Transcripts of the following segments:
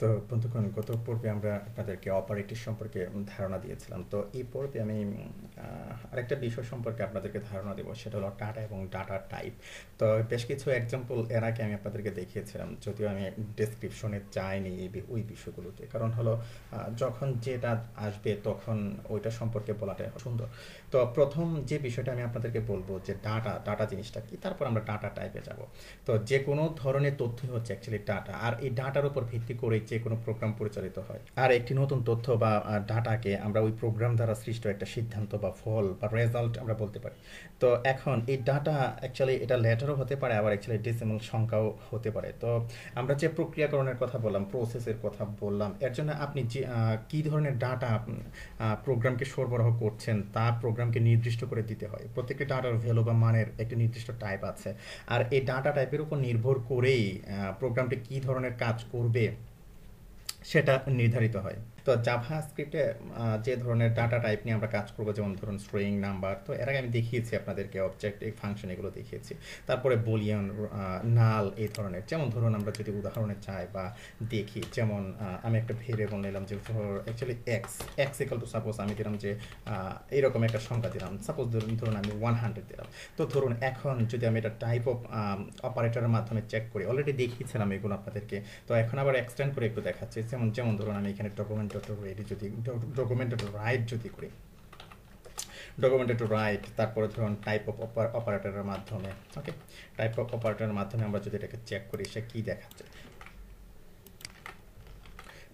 তো বন্ধুগণ, গত পর্বে আমরা আপনাদেরকে অপারেটর সম্পর্কে ধারণা দিয়েছিলাম। তো এই পর্বে আমি আরেকটা বিষয় সম্পর্কে আপনাদেরকে ধারণা দেবো, সেটা হলো ডাটা এবং ডাটা টাইপ। তো বেশ কিছু এক্সাম্পল এর আগে আমি আপনাদেরকে দেখিয়েছিলাম, যদিও আমি ডেসক্রিপশনে যাইনি ওই বিষয়গুলোতে। কারণ হলো যখন যেটা আসবে তখন ওইটা সম্পর্কে বলাটা সুন্দর। তো প্রথম যে বিষয়টা আমি আপনাদেরকে বলবো যে ডাটা ডাটা জিনিসটা কি, তারপর আমরা ডাটা টাইপে যাব। তো যে কোনো ধরনের তথ্য হচ্ছে অ্যাকচুয়ালি ডাটা, আর এই ডাটার উপর ভিত্তি করে যে কোনো প্রোগ্রাম পরিচালিত হয়। আর একটি নতুন তথ্য বা ডাটাকে আমরা ওই প্রোগ্রাম দ্বারা সৃষ্ট একটা সিদ্ধান্ত বা ফল বা রেজাল্ট আমরা বলতে পারি। তো এখন এই ডাটা অ্যাকচুয়ালি এটা লেটারও হতে পারে, আবার অ্যাকচুয়ালি ডেসিমাল সংখ্যাও হতে পারে। তো আমরা যে প্রক্রিয়াকরণের কথা বললাম, প্রসেসের কথা বললাম, এর জন্য আপনি যে কী ধরনের ডাটা প্রোগ্রামকে সরবরাহ করছেন তা প্রোগ্রামকে নির্দিষ্ট করে দিতে হয়। প্রত্যেকটি ডাটার ভ্যালু বা মানের একটি নির্দিষ্ট টাইপ আছে। আর এই ডাটা টাইপের উপর নির্ভর করেই প্রোগ্রামটি কী ধরনের কাজ করবে সেটা নির্ধারিত হয়। তো জাভা স্ক্রিপ্টে যে ধরনের ডাটা টাইপ নিয়ে আমরা কাজ করবো, যেমন ধরুন স্ট্রিং, নাম্বার, তো এর আগে আমি দেখিয়েছি আপনাদেরকে অবজেক্ট এই ফাংশন এগুলো দেখিয়েছি। তারপরে বুলিয়ন, নাল, এই ধরনের। যেমন ধরুন আমরা যদি উদাহরণে চাই বা দেখি, যেমন আমি একটা ভেরিয়েবল নিলাম যে actually x x equal to, suppose আমি দিলাম যে এরকম একটা সংখ্যা দিলাম, সাপোজ ধরুন আমি 100 দিলাম। তো ধরুন এখন যদি আমি এটা টাইপ অফ অপারেটরের মাধ্যমে চেক করি, অলরেডি দেখিয়েছিলাম এগুলো আপনাদেরকে। তো এখন আবার এক্সটেন্ড করে একটু দেখাচ্ছি। যেমন যেমন ধরুন আমি এখানে ডকুমেন্ট ডট রেডি যদি ডকুমেন্ট ডট রাইট যদি করি, ডকুমেন্ট টু রাইট, তারপরে ধরুন টাইপ অফ অপারেটরের মাধ্যমে, ওকে, টাইপ অফ অপারেটরের মাধ্যমে আমরা যদি এটাকে চেক করি সে কী দেখাচ্ছে।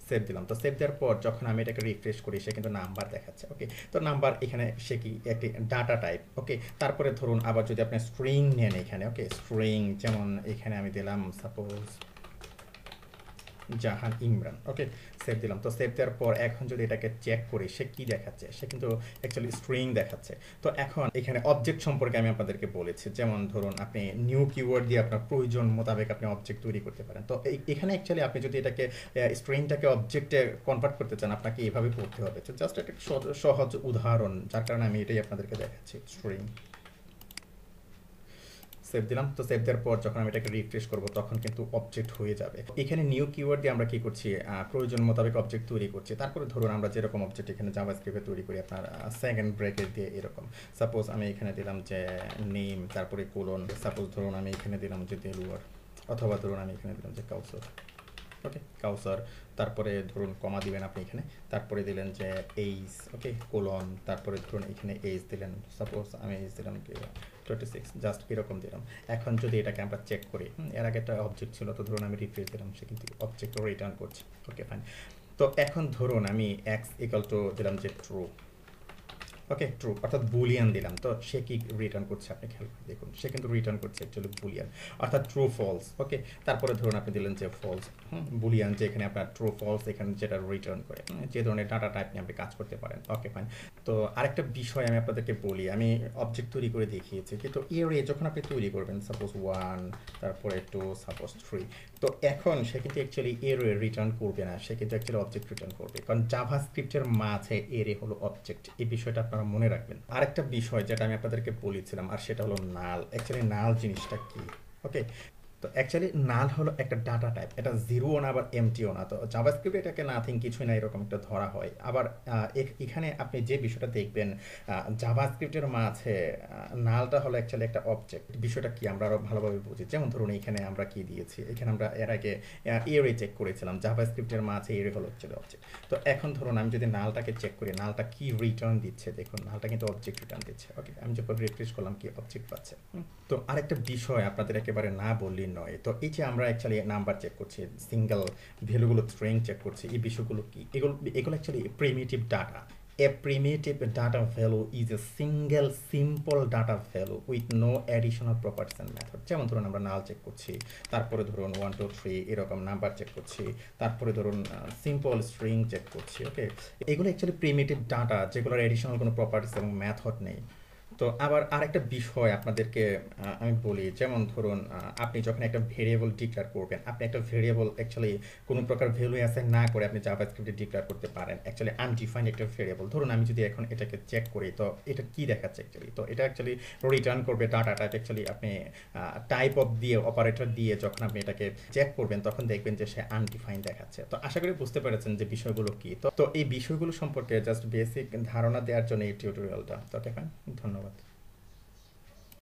সেভ দিলাম। তো সেভ দেওয়ার পর যখন আমি এটাকে রিফ্রেশ করি সে কিন্তু নাম্বার দেখাচ্ছে। ওকে, তো নাম্বার এখানে সে কি একটি ডাটা টাইপ। ওকে, তারপরে ধরুন আবার যদি আপনি স্ট্রিং নেন এখানে, ওকে, স্ট্রিং, যেমন এখানে আমি দিলাম সাপোজ জাহান ইমরান। ওকে, সেভ দিলাম। তো সেভ দেওয়ার পর এখন যদি এটাকে চেক করি সে কি দেখাচ্ছে, সে কিন্তু অ্যাকচুয়ালি স্ট্রিং দেখাচ্ছে। তো এখন এখানে অবজেক্ট সম্পর্কে আমি আপনাদেরকে বলেছি, যেমন ধরুন আপনি নিউ কিওয়ার্ড দিয়ে আপনার প্রয়োজন মোতাবেক আপনি অবজেক্ট তৈরি করতে পারেন। তো এখানে অ্যাকচুয়ালি আপনি যদি এটাকে স্ট্রিংটাকে অবজেক্টে কনভার্ট করতে চান, আপনাকে এভাবে করতে হবে। তো জাস্ট একটা সহজ উদাহরণ, যার কারণে আমি এটাই আপনাদেরকে দেখাচ্ছি, স্ট্রিং। সেভ দিলাম। তো সেভ দেওয়ার পর যখন আমি এটাকে রিফ্রেশ করব তখন কিন্তু অবজেক্ট হয়ে যাবে। এখানে নিউ কিওয়ার্ড দিয়ে আমরা কি করছি, প্রয়োজন মোতাবেক অবজেক্ট তৈরি করছি। তারপরে ধরুন আমরা যেরকম অবজেক্ট এখানে জাভাস্ক্রিপ্টে তৈরি করি আপনার সেকেন্ড ব্রেকেট দিয়ে এরকম। সাপোজ আমি এখানে দিলাম যে নেম, তারপরে কোলন, সাপোজ ধরুন আমি এখানে দিলাম যে দেলুয়ার, অথবা ধরুন আমি এখানে দিলাম যে কাউসার। ওকে, কাউসার, তারপরে ধরুন কমা দিবেন আপনি এখানে, তারপরে দিলেন যে এইজ, ওকে, কোলন, তারপরে ধরুন এখানে এইজ দিলেন, সাপোজ আমি এইজ দিলাম কি 26, জাস্ট এরকম দিলাম। এখন যদি এটাকে আমরা চেক করি, এর আগে একটা অবজেক্ট ছিল, তো ধরুন আমি রিফ্রেশ দিলাম, সে কিন্তু অবজেক্ট রিটার্ন করছে। ওকে, ফাইন। তো এখন ধরুন আমি এক্স ইকাল টু দিলাম যে ট্রু। ওকে, ট্রু, অর্থাৎ বুলিয়ান দিলাম। তো সে কি রিটার্ন করছে আপনি খেয়াল করে দেখুন, সে কিন্তু রিটার্ন করছে অ্যাকচুয়ালি বুলিয়ান, অর্থাৎ ট্রু ফলস। ওকে, তারপরে ধরুন আপনি দিলেন যে ফলস, বুলিয়ান, যে এখানে আপনার ট্রু ফলস এখানে যেটা রিটার্ন করে, যে ধরনের ডাটা টাইপ নিয়ে আপনি কাজ করতে পারেন। ওকে, ফাইন। তো আরেকটা বিষয় আমি আপনাদেরকে বলি, আমি অবজেক্ট তৈরি করে দেখিয়েছি, কিন্তু এর যখন আপনি তৈরি করবেন সাপোজ 1, তারপরে 2, সাপোজ 3, তো এখন সে কিন্তু অ্যাকচুয়ালি এরে রিটার্ন করবে না, সে কিন্তু অ্যাকচুয়ালি অবজেক্ট রিটার্ন করবে, কারণ জাভা স্ক্রিপ্টের মাঝে এরে হলো অবজেক্ট। এই বিষয়টা আপনারা মনে রাখবেন। আরেকটা বিষয় যেটা আমি আপনাদেরকে বলেছিলাম, আর সেটা হলো নাল। অ্যাকচুয়ালি নাল জিনিসটা কি? ওকে, তো অ্যাকচুয়ালি নাল হলো একটা ডাটা টাইপ, এটা জিরোও না আবার এমটিও না। তো জাভাস্ক্রিপ্টে এটাকে নাথিং, কিছুই না, এরকম একটা ধরা হয়। আবার এখানে আপনি যে বিষয়টা দেখবেন জাভাস্ক্রিপ্টের মাঝে নালটা হলো অ্যাকচুয়ালি একটা অবজেক্ট। বিষয়টা কি আমরা আরো ভালোভাবে বুঝি, যেমন ধরুন এখানে আমরা কি দিয়েছি, এখানে আমরা এর আগে এরে চেক করেছিলাম, জাভাস্ক্রিপ্টের মাঝে এরে হলো অ্যাকচুয়ালি অবজেক্ট। তো এখন ধরুন আমি যদি নালটাকে চেক করি, নালটা কি রিটার্ন দিচ্ছে, দেখুন নালটা কিন্তু অবজেক্ট রিটার্ন দিচ্ছে। ওকে, আমি যখন রিফ্রেশ করলাম কি অবজেক্ট পাচ্ছে। তো আরেকটা বিষয় আপনাদের একেবারে না বললেই নয়, তো এই যে আমরা অ্যাকচুয়ালি নাম্বার চেক করছি, সিঙ্গেল ভ্যালুগুলো স্ট্রিং চেক করছি, এই বিষয়গুলো কি, এগুলো এগুলো actually primitive data. A primitive data value is a single simple data value with no additional properties and method। যেমন ধরুন আমরা নাল চেক করছি, তারপরে ধরুন 1 2 3 এরকম নাম্বার চেক করছি, তারপরে ধরুন সিম্পল স্ট্রিং চেক করছি। ওকে, এগুলো অ্যাকচুয়ালি প্রিমিটিভ ডাটা, যেগুলোর এডিশনাল কোনো প্রপার্টিস এবং মেথড নেই। তো আবার আরেকটা বিষয় আপনাদেরকে আমি বলি, যেমন ধরুন আপনি যখন একটা ভেরিয়েবল ডিক্লেয়ার করবেন, আপনি একটা ভেরিয়েবল অ্যাকচুয়ালি কোনো প্রকার ভ্যালু অ্যাসাইন না করে আপনি জাভাস্ক্রিপ্টে ডিক্লেয়ার করতে পারেন অ্যাকচুয়ালি আনডিফাইন্ড একটা ভেরিয়েবল। ধরুন আমি যদি এখন এটাকে চেক করি, তো এটা কি দেখাচ্ছে অ্যাকচুয়ালি, তো এটা অ্যাকচুয়ালি রিটার্ন করবে ডাটাটা অ্যাকচুয়ালি আপনি টাইপ অফ দিয়ে অপারেটর দিয়ে যখন আপনি এটাকে চেক করবেন তখন দেখবেন যে সে আনডিফাইন্ড দেখাচ্ছে। তো আশা করি বুঝতে পেরেছেন যে বিষয়গুলো কি। তো এই বিষয়গুলো সম্পর্কে জাস্ট বেসিক ধারণা দেওয়ার জন্য এই টিউটোরিয়ালটা। তো ওকে, ফাইন, ধন্যবাদ।